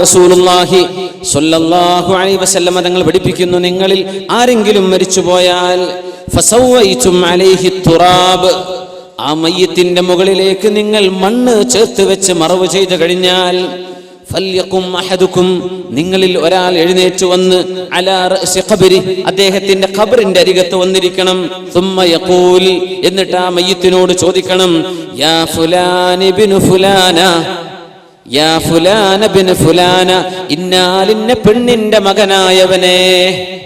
റസൂലുള്ളാഹി സ്വല്ലല്ലാഹു അലൈഹി വസല്ലം തങ്ങൾ പഠിപ്പിക്കുന്നു, നിങ്ങളിൽ ആരെങ്കിലും മരിച്ചുപോയാൽ ഫസവൈതും അലൈഹി തുറാബ്, ആ മയ്യിത്തിന്റെ മുകളിലേക്ക് നിങ്ങൾ മണ്ണ് ചേർത്ത് വെച്ച് മറവ് ചെയ്തു കഴിഞ്ഞാൽ ഫൽയഖും അഹദുക്കും, നിങ്ങളിൽ ഒരാൾ എഴുന്നേറ്റ് വന്ന് അലാ റഅസി ഖബ്രി, അദ്ദേഹത്തിന്റെ ഖബറിന്റെ അരികത്ത് വന്നിരിക്കണം. സുമ്മ യഖൂൽ, എന്നിട്ട് ആ മയ്യിത്തിനോട് ചോദിക്കണം, യാ ഫുലാൻ ഇബ്നു ഫുലാന, യാ ഫുലാന ബിൻ ഫുലാന, ഇന്നാലിന്ന പെണ്ണിന്റെ മകനായവനെ.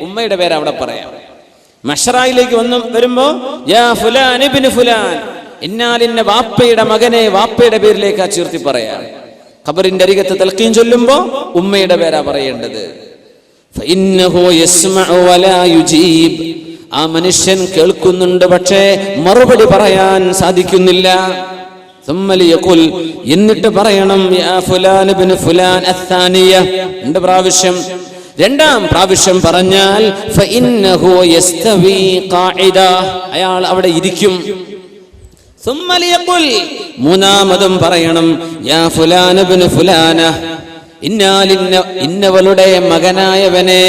ഉമ്മയുടെ പേര് അവിടെ പറയാം. മഹ്ശറയിലേക്ക് വരുമ്പോ യാ ഫുലാൻ ഇബ്ൻ ഫുലാൻ, ഇന്നാലിന്ന വാപ്പയുടെ മകനെ, വാപ്പയുടെ പേരിലേക്ക് ആ ചേർത്തി പറയാം. ഖബറിന്റെ അരികത്ത് തൽഖീൻ ചൊല്ലുമ്പോ ഉമ്മയുടെ പേരാ പറയേണ്ടത്. ഫഇന്നഹു യസ്മഉ വലാ യുജീബ്, ആ മനുഷ്യൻ കേൾക്കുന്നുണ്ട് പക്ഷേ മറുപടി പറയാൻ സാധിക്കുന്നില്ല. എന്നിട്ട് പറയണം യാ ഫുലാൻ ഇബ്നു ഫുലാൻ അത്ഥാനിയ, രണ്ടാം പ്രാവശ്യം പറഞ്ഞാൽ ഫഇന്നഹു യസ്തവി ഖാഇദ, അയാൾ അവിടെ ഇരിക്കും. മൂന്നാമതും പറയണം യാ ഫുലാൻ ഇബ്നു ഫുലാന, ഇന്നവളുടെ മകനായവനെ.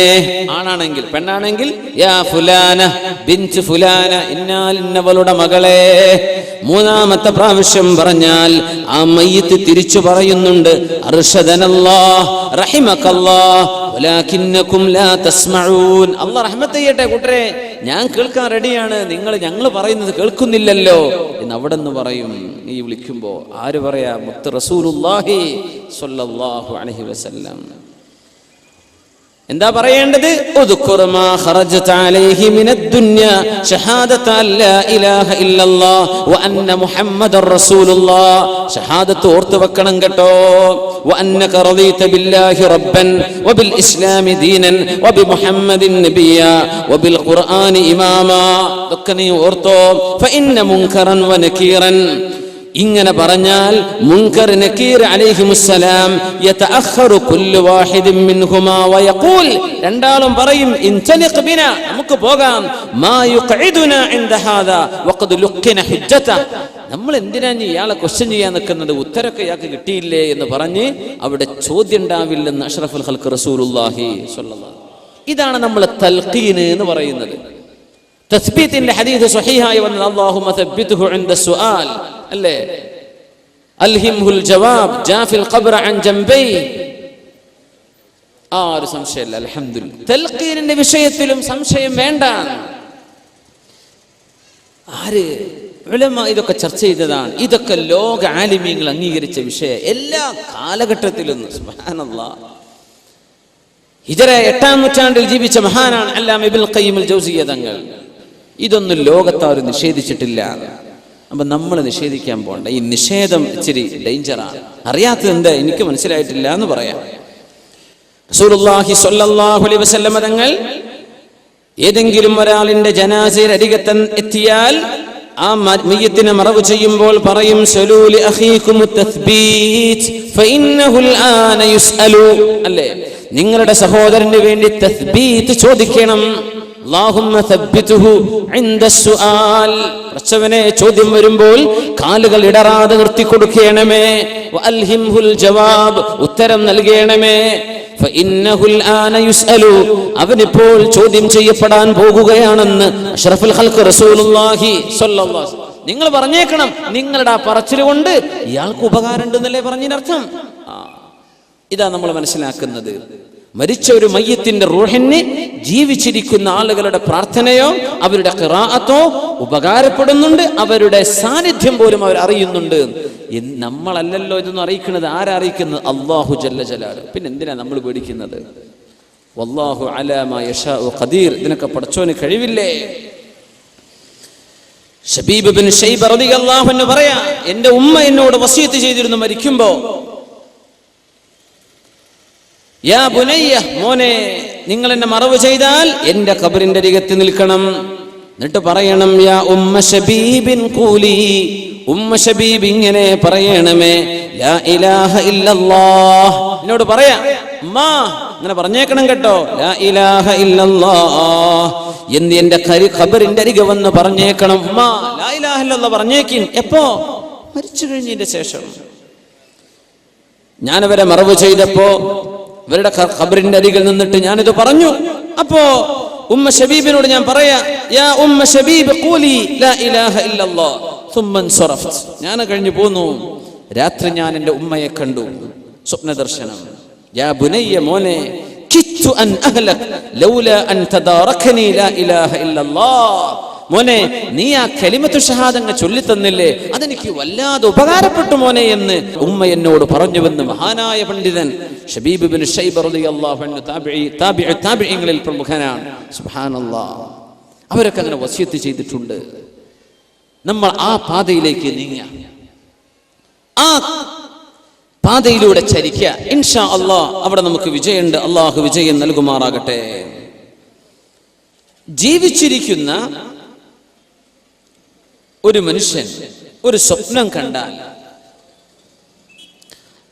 ആണാണെങ്കിൽ, പെണ്ണാണെങ്കിൽ യാ ഫുലാന ബിൻത് ഫുലാന, ഇന്നവളുടെ മകളെ. മൂന്നാമത്തെ പ്രാവശ്യം പറഞ്ഞാൽ ആ മയ്യിത്ത് തിരിച്ചു പറയുന്നുണ്ട്, അർശദനല്ലാഹ് റഹിമകല്ലാഹ് വലാകിന്നകും ലാ തസ്മഊൻ, അല്ലാഹ് റഹ്മത്ത് ചെയ്യട്ടെ കൂട്ടരെ, ഞാൻ കേൾക്കാൻ റെഡിയാണ്, ഞങ്ങൾ പറയുന്നത് കേൾക്കുന്നില്ലല്ലോ എന്ന് അവിടെ നിന്ന് പറയും. ഈ വിളിക്കുമ്പോ ആര് പറയാ? മുത്ത് റസൂലുള്ളാഹി സ്വല്ലല്ലാഹു അലൈഹി വസല്ലം. എന്താ പറയേണ്ടത്? ഉദ്കുർ മാ ഖറജത അലൈഹി മിനദ് ദുനിയ ഷഹാദത അല്ലാ ഇലാഹ ഇല്ലല്ലാഹ് വ അന്ന മുഹമ്മദർ റസൂലുള്ളാഹ്, ഷഹാദത്ത് ഓർത്തു വെക്കണം കേട്ടോ. വ അന്നക റളീത ബില്ലാഹി റബ്ബൻ വ ബിൽ ഇസ്ലാമി ദീനൻ വ ബി മുഹമ്മദിൻ നബിയ വ ബിൽ ഖുർആനി ഇമാമാ, ഇതൊക്കെ നീ ഓർത്തോ. ഫഇന്ന മുൻകറൻ വ നകീറൻ, ഇങ്ങനെ പറഞ്ഞാൽ മുൻകർ നകീർ അലൈഹിമുസ്സലാം യതഅഖറു കുല്ലു വാഹിദിൻ മിൻഹുമാ വയഖൂൽ, രണ്ടാളും പറയും ഇൻതലിഖ് ബിനാ, നമുക്ക് പോകാം, മാ യുഖഇദുനാ ഇൻദ ഹാദാ വഖദ് ലുഖിന ഹുജ്ജത, നമ്മൾ എന്തിനാ ഇയാളെ ക്വസ്റ്റ്യൻ ചെയ്യാൻ നിൽക്കുന്നത്, ഉത്തരമൊക്കെ ഇയാൾക്ക് കിട്ടിയില്ലേ എന്ന് പറഞ്ഞ് അവിടെ ചോദ്യം ഉണ്ടാവില്ലെന്ന് അഷ്റഫുൽ ഖൽഖ് റസൂലുള്ളാഹി സ്വല്ലല്ലാഹു. ഇതാണ് നമ്മൾ തൽഖീൻ എന്ന് പറയുന്നത്. തസ്ബീത്തിന്റെ ഹദീസ് സ്വഹീഹായി വന്നത് അല്ലാഹുമ്മ തബ്ബിത്ഹു ഇൻദ സുആൽ, അല്ലേ? അൽഹിംഹുൽ ജവാബ് ജാഫിൽ ഖബ്റ അൻ ജംബൈ, ആ ഒരു സംശയമില്ല. അൽഹംദുലില്ലാഹ്, തൽഖീനിന്റെ വിഷയത്തിലും സംശയം വേണ്ട. ആര്? ഉലമ ഇതൊക്കെ ചർച്ച ചെയ്തതാണ്. ഇതൊക്കെ ലോക ആലിമീങ്ങൾ അംഗീകരിച്ച വിഷയം എല്ലാ കാലഘട്ടത്തിലും. സുബ്ഹാനല്ലാഹ്, ഹിജറ 8-ാം നൂറ്റാണ്ടിൽ ജീവിച്ച മഹാനാണ് അല്ലാമ ഇബ്നുൽ ഖയ്യിം അൽ ജൗസിയ്യ തങ്ങൾ. ഇതൊന്നും ലോകത്താരും നിഷേധിച്ചിട്ടില്ല. അപ്പൊ നമ്മൾ നിഷേധിക്കാൻ പോകണ്ട. ഈ നിഷേധം ഇച്ചിരി ഡേഞ്ചറാണ്. അറിയാത്തത് എന്താ, എനിക്ക് മനസ്സിലായിട്ടില്ല എന്ന് പറയാം. റസൂലുള്ളാഹി സ്വല്ലല്ലാഹു അലൈഹി വസല്ലം തങ്ങൾ ഏതെങ്കിലും ഒരാളിന്റെ ജനാസയിൽ അരികത്ത് എത്തിയാൽ ആ മയ്യിത്തിനെ മറവ് ചെയ്യുമ്പോൾ പറയും, സലൂ ലി അഖീകുമുത് തസ്ബീത് ഫഇന്നഹുൽ ആന യുസ്അലു, അല്ലേ? നിങ്ങളുടെ സഹോദരന് വേണ്ടി തസ്ബീത് ചോദിക്കണം. അല്ലാഹുമ്മ തബ്ബിത്ഹു ഇൻദ സുആൽ, പ്രശ്നവനെ ചോദ്യം വരുമ്പോൾ കാലുകൾ ഇടറാതെ നിർത്തി കൊടുക്കണമേ. വഅൽഹിംഹുൽ ജവാബ്, ഉത്തരം നൽകണമേ. ഫഇന്നഹുൽ ആന യുസ്അലു, അവനിപ്പോൾ ചോദ്യം ചെയ്യപ്പെടാൻ പോകുകയാണെന്ന് അഷ്റഫുൽ ഖൽഖ് റസൂലുള്ളാഹി സ്വല്ലല്ലാഹു അലൈഹി വസല്ലം. നിങ്ങൾ പറഞ്ഞേക്കണം, നിങ്ങളുടെ ആ പറച്ചിൽ കൊണ്ട് ഇയാൾക്ക് ഉപകാരം ഉണ്ടെന്നല്ലേ പറഞ്ഞതിനർത്ഥം. ഇതാ നമ്മൾ മനസ്സിലാക്കുന്നത്. മരിച്ച ഒരു മയ്യിത്തിന്റെ റൂഹിന് ജീവിച്ചിരിക്കുന്ന ആളുകളുടെ പ്രാർത്ഥനയോ അവരുടെ ഖിറാഅത്തോ ഉപകാരപ്പെടുന്നുണ്ട്, അവരുടെ സാന്നിധ്യം പോലും അവർ അറിയുന്നുണ്ട്. നമ്മളല്ലല്ലോ ഇതൊന്നും അറിയിക്കുന്നത്. ആരറിയിക്കുന്നത്? അല്ലാഹു ജല്ല ജലാലുഹു. പിന്നെ എന്തിനാ നമ്മൾ പേടിക്കുന്നത്? വല്ലാഹു അലാ മാ യശാഉ ഖദീർ, ഇതിനൊക്കെ പടച്ചോന് കഴിവില്ലേ? ശബീബ് ബിൻ ശൈബ റളിയല്ലാഹു അൻഹു പറയാ, എന്റെ ഉമ്മ എന്നോട് വസിയത്ത് ചെയ്തിരുന്നു മരിക്കുമ്പോ, യാ ബുനയ്യ, മോനെ, നിങ്ങൾ എന്നെ മറവ് ചെയ്താൽ എന്റെ ഖബറിന്റെ അരികത്ത് നിൽക്കണം. എന്നിട്ട് പറയണം, യാ ഉമ്മ ശബീബിൻ ഖൂലി, ഉമ്മ ശബീബ് ഇങ്ങനെ പറയണമേ, ലാ ഇലാഹ ഇല്ലല്ലാഹ്, എന്നോട് പറയാ, ഉമ്മ ഇങ്ങനെ പറഞ്ഞേക്കണം കേട്ടോ, ലാ ഇലാഹ ഇല്ലല്ലാഹ് എന്ന് എന്റെ ഖബറിന്റെ അരികെ വന്ന് പറഞ്ഞേക്കണം. ഉമ്മ ലാ ഇലാഹ ഇല്ലല്ലാഹ് പറഞ്ഞേക്കിൻ. എപ്പോ? മരിച്ചു കഴിഞ്ഞതിന്റെ ശേഷം. ഞാനവരെ മറവ് ചെയ്തപ്പോ ഇവരുടെ ഖബറിന്റെ അരികിൽ നിന്നിട്ട് ഞാനിത് പറഞ്ഞു. അപ്പോ ഉമ്മ ഷബീബിനോട് ഞാൻ പറയാ, യാ ഉമ്മ ഷബീബ് ഖൂലി ലാ ഇലാഹ ഇല്ലല്ലാഹ് സുമ്മ അൻസറഫ്ത്. ഞാൻ കഴിഞ്ഞു പോന്നു. രാത്രി ഞാൻ എൻ്റെ ഉമ്മയെ കണ്ടു, സ്വപ്ന ദർശനം. യാ ബുനയ്യ, മോനെ, കിത്തു അൻ അഹ്ലക് ലൗലാ അൻ തദാറകനി ലാ ഇലാഹ ഇല്ലല്ലാഹ്. മോനെ, നീ ആ കലിമത്തു ഷഹാദ അങ്ങ് ചൊല്ലിത്തന്നില്ലേ, അതെനിക്ക് വല്ലാതെ ഉപകാരപ്പെട്ടു മോനെ എന്ന് ഉമ്മ എന്നോട് പറഞ്ഞുവെന്ന് മഹാനായ പണ്ഡിതൻ ഷബീബ് ഇബ്നു ശൈബ റളിയല്ലാഹു അൻഹു താബിഈങ്ങളിൽ പ്രമുഖനാണ്. സുബ്ഹാനല്ലാഹ്. അവരൊക്കെ അങ്ങനെ വസിയത്ത് ചെയ്തിട്ടുണ്ട്. നമ്മൾ ആ പാതയിലേക്ക് നീങ്ങുക, ആ പാതയിലൂടെ ചരിക്കുക. ഇൻഷാ അല്ലാഹ് അവിടെ നമുക്ക് വിജയമുണ്ട്. അള്ളാഹു വിജയം നൽകുമാറാകട്ടെ. ജീവിച്ചിരിക്കുന്ന ഒരു മനുഷ്യൻ ഒരു സ്വപ്നം കണ്ടാൽ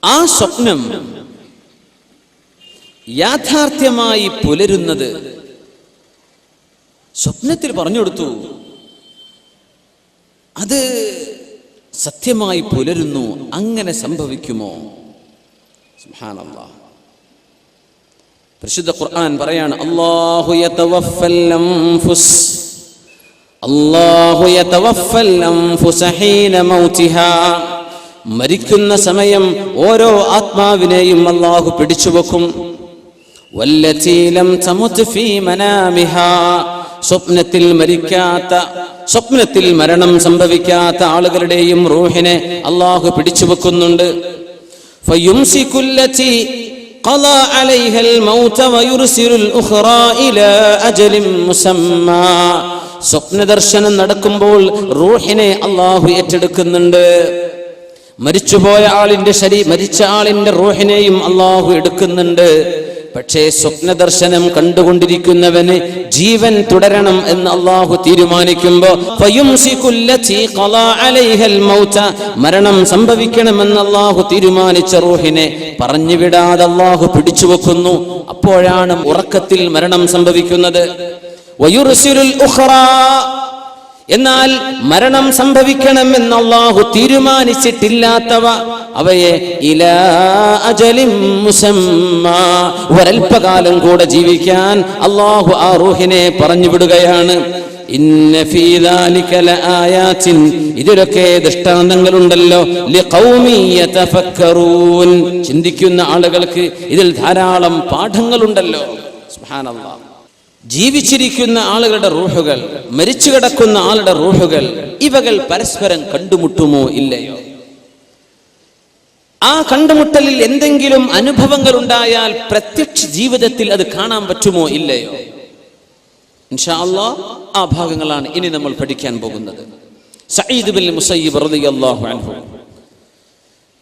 ആ സ്വപ്നം യാഥാർത്ഥ്യമായി പുലരുന്നത് സ്വപ്നത്തിൽ പറഞ്ഞു കൊടുത്തു, അത് സത്യമായി പുലരുന്നു. അങ്ങനെ സംഭവിക്കുമോ? സുബ്ഹാനല്ലാഹ്. പരിശുദ്ധ ഖുർആൻ പറയാണ്, അല്ലാഹു യതവഫൽ അൻഫുസ്, അല്ലാഹു യതവഫൽ അൻഫുസ ഹീന മൗതിഹാ. മരിക്കുന്ന സമയം ഓരോ ആത്മാവിനെയും അല്ലാഹു പിടിച്ചുവെക്കും. വല്ലതീ ലം തമുത് ഫീ മനാമിഹാ. സ്വപ്നത്തിൽ മരിക്കാത്ത, സ്വപ്നത്തിൽ മരണം സംഭവിക്കാത്ത ആളുകളുടെയും റൂഹിനെ അല്ലാഹു പിടിച്ചു വെക്കുന്നുണ്ട്. ഫയുംസികുല്ലതി ഖളാ അലൈഹൽ മൗത വയുർസിലുൽ ഉഖ്റാ ഇലാ അജലിൻ മുസമ്മാ. സ്വപ്ന ദർശനം നടക്കുമ്പോൾ റൂഹിനെ അല്ലാഹു ഏറ്റെടുക്കുന്നുണ്ട്. മരിച്ചുപോയ ആളിന്റെ മരിച്ച ആളിന്റെ റൂഹിനെയും അല്ലാഹു എടുക്കുന്നുണ്ട്. പക്ഷേ സ്വപ്ന ദർശനം കണ്ടുകൊണ്ടിരിക്കുന്നവന് ജീവൻ തുടരണം എന്ന് അല്ലാഹു തീരുമാനിക്കുമ്പോ മരണം സംഭവിക്കണമെന്ന് അല്ലാഹു തീരുമാനിച്ച റൂഹിനെ പറഞ്ഞുവിടാതെ അല്ലാഹു പിടിച്ചു വെക്കുന്നു. അപ്പോഴാണ് ഉറക്കത്തിൽ മരണം സംഭവിക്കുന്നത്. വയുർസിലുൽ ഉഖ്റാ. എന്നാൽ മരണം സംഭവിക്കണമെന്ന് അല്ലാഹു തീരുമാനിച്ചിട്ടില്ലാത്തവ അവയെ ഇലാ അജലിൻ മുസമ്മാ, ഒരൽപകാലം കൂടെ ജീവിക്കാൻ അല്ലാഹു ആ റൂഹിനെ പറഞ്ഞു വിടുകയാണ്. ഇന്ന ഫീ ദാലിക ലആയാതിൻ, ഇതിലൊക്കെ ദൃഷ്ടാന്തങ്ങളുണ്ടല്ലോ, ലിഖൗമി യതഫക്കറൂൻ, ചിന്തിക്കുന്ന ആളുകൾക്ക് ഇതിൽ ധാരാളം പാഠങ്ങളുണ്ടല്ലോ. സുബ്ഹാനല്ലാഹ്. ജീവിച്ചിരിക്കുന്ന ആളുകളുടെ റൂഹുകൾ, മരിച്ചു കിടക്കുന്ന ആളുടെ റൂഹുകൾ, ഇവകൾ പരസ്പരം കണ്ടുമുട്ടുമോ ഇല്ലയോ? ആ കണ്ടുമുട്ടലിൽ എന്തെങ്കിലും അനുഭവങ്ങൾ ഉണ്ടായാൽ പ്രത്യക്ഷ ജീവിതത്തിൽ അത് കാണാൻ പറ്റുമോ ഇല്ലയോ? ഇൻഷാ അല്ലാഹ് ആ ഭാഗങ്ങളാണ് ഇനി നമ്മൾ പഠിക്കാൻ പോകുന്നത്. സഈദ് ബിൻ മുസയ്യിബ് റളിയല്ലാഹു അൻഹു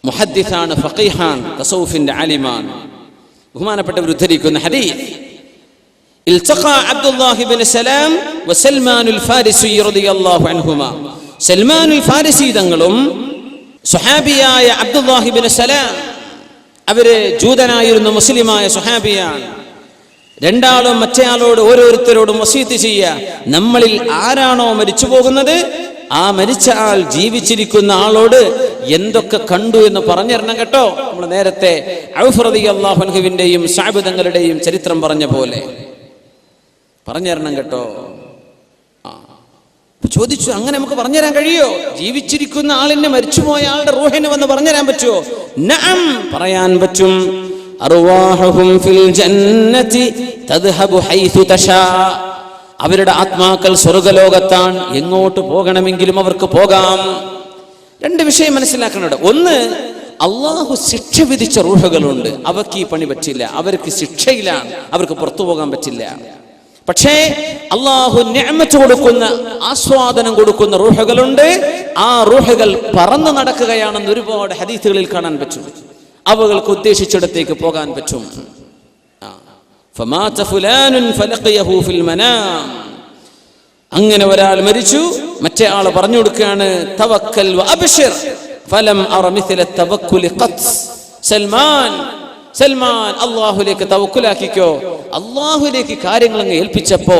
മുഹദ്ദിസാണ്, ഫഖീഹാൻ, തസൗഫിന്റെ ആലിമാണ്. ബഹുമാനപ്പെട്ടവർ ഉദ്ധരിക്കുന്ന ഹദീസ്, التقى عبد الله بن سلام وسلمان الفارسي رضي الله عنهما. സൽമാൻ ഫാരിസി തങ്ങളും സുഹാബിയായ അബ്ദുല്ലാഹി ബിൻ സലാം, അവര് ജൂതനായിരുന്ന മുസ്ലിമായ സുഹാബിയാണ്. രണ്ടാളും മറ്റേയാളോട് ഓരോരുത്തരോടും വസീയത്ത് ചെയ്യുക, നമ്മളിൽ ആരാണോ മരിച്ചു പോകുന്നത് ആ മരിച്ച ആൾ ജീവിച്ചിരിക്കുന്ന ആളോട് എന്തൊക്കെ കണ്ടു എന്ന് പറഞ്ഞിരണം കേട്ടോ. നമ്മൾ നേരത്തെ ഔഫ് റളിയല്ലാഹു അൻഹുവിന്റെയും സഅബ് തങ്ങളുടെയും ചരിത്രം പറഞ്ഞ പോലെ പറഞ്ഞുതരണം കേട്ടോ. ചോദിച്ചു, അങ്ങനെ നമുക്ക് പറഞ്ഞുതരാൻ കഴിയോ? ജീവിച്ചിരിക്കുന്ന ആളിനെ മരിച്ചുപോയ ആളുടെ റൂഹിനെ വന്ന് പറഞ്ഞുതരാൻ പറ്റുമോ? നഅം, പറയാൻ പറ്റും. അർവാഹുഹും ഫിൽ ജന്നതി തദ്ഹബു ഹൈതു തശാ. അവരുടെ ആത്മാക്കൾ സ്വർഗ്ഗലോകത്താണ്, എങ്ങോട്ട് പോകണമെങ്കിലും അവർക്ക് പോകാം. രണ്ട് വിഷയം മനസ്സിലാക്കണം. ഒന്ന്, അള്ളാഹു ശിക്ഷ വിധിച്ച റൂഹുകളുണ്ട്, അവർക്ക് ഈ പണി പറ്റില്ല, അവർക്ക് ശിക്ഷയിലാണ്, അവർക്ക് പുറത്തു പോകാൻ പറ്റില്ല. പക്ഷേ അള്ളാഹു നിഅമത്ത് കൊടുക്കുന്ന, ആസ്വാദനം കൊടുക്കുന്ന റൂഹുകളുണ്ട്. ആ റൂഹുകൾ പറന്നു നടക്കുകയാണെന്ന് ഒരുപാട് ഹദീസുകളിൽ കാണാൻ പറ്റും. അവകൾക്ക് ഉദ്ദേശിച്ചിടത്തേക്ക് പോകാൻ പറ്റും. ഫമാത ഫുലാനുൻ ഫലഖിയഹു ഫിൽ മനാം. അങ്ങനെ ഒരാൾ മരിച്ചു, മറ്റേ ആൾ പറഞ്ഞു കൊടുക്കുകയാണ്, തവക്കൽ വഅബ്ശിർ ഫലം അറ മിസ്ല തവക്കുലി ഖത്ത്. സൽമാൻ അള്ളാഹുലേക്ക് തവക്കുലാക്കിക്കോ. അള്ളാഹുലേക്ക് കാര്യങ്ങൾ അങ്ങ് ഏൽപ്പിച്ചപ്പോ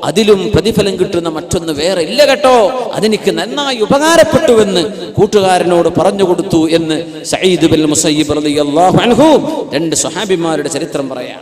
അതിലും പ്രതിഫലം കിട്ടുന്ന മറ്റൊന്ന് വേറെ ഇല്ല കേട്ടോ, അതെനിക്ക് നന്നായി ഉപകാരപ്പെട്ടുവെന്ന് കൂട്ടുകാരനോട് പറഞ്ഞു കൊടുത്തു എന്ന് സഈദ് ബിൻ മുസയ്യിബ് റളിയല്ലാഹു അൻഹു, രണ്ട് സ്വഹാബിമാരുടെ ചരിത്രം പറയാം.